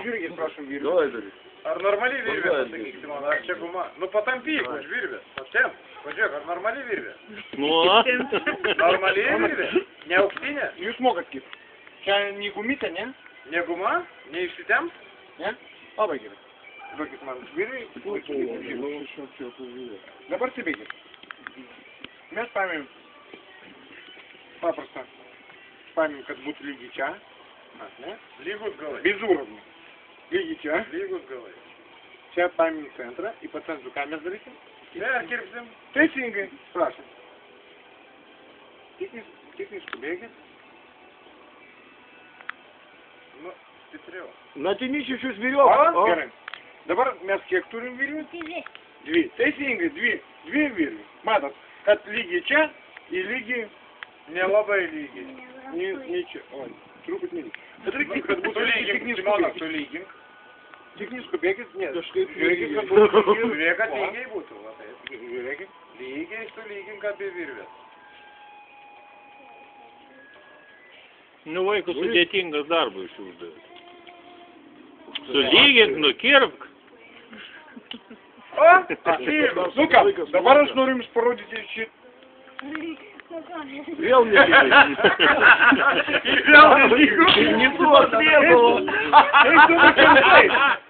Žiūrėkit, prašom, virvė. Давай, Дарья. Ar normaliai virvė, pasakykite man, ar čia guma? Nu patampyk už virvę, patiem. Pažiūrėk, ar normaliai virvė? Nu, Normaliai virvė? Ne auksinė? Jūs mokat kaip? Čia ne gumytė, ne? Ne guma? Ne išsitemps? Ne? Labai gerai. Duokit man virvį. Dabar stebėkit. Mes paėmėm paprastą. Paėmėm, kad būtų lygiai čia. Ne? Lygus galai. Безуровно. Lygiai čia. Lygus galai. Čia paėmėm centrą. И по центру ką mes darysim? Perkirpsim. Teisingai. Prašom. Технически бегает. Nu, stipriau. натяни чуть-чуть веревку. Gerai. Dabar mes kiek turim virvių? Dvi. Teisingai, dvi virvių. Matot, kad lygiai čia ir lygiai Nelabai lygiai. ne čia. Oi, truputį lygiai. Bet reikia, kad būtų lygiai techniškai bėgis. Sulygink. Techniškai bėgis, ne. Kažkaip Žiūrėkit, kad lygiai. būtų lygiai. Žiūrėk, kad lygiai būtų. Va, taip. Žiūrėkit. Lygiai sulygink abi virvės. Nu, vaikų sudėtingas darbas užduotis. Sulygink, nukirpk. O, nu ką, dabar aš noriu jums parodyti šitą. Vėl nelygiai. Не то требовал.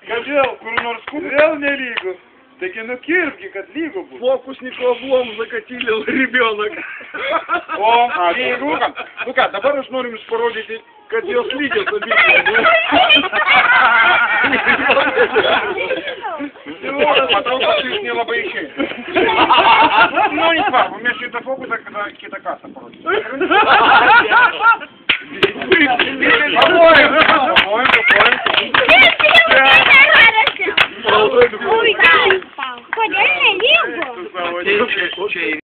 Kodėl, kur nors kur vėl nelygus. Taigi nukirpki, kad lygu būtų. Фокуснику облом закатилил ребенок. O, nu ką, dabar aš noriu jums parodyti, Kad jos lygios abi. Matau, kad jūs nelabai išėjai. Nu, nesvarbu, mes šitą fokusą kitą kartą parodysim. Pavojam. Ой, да. Ходя, не лигу.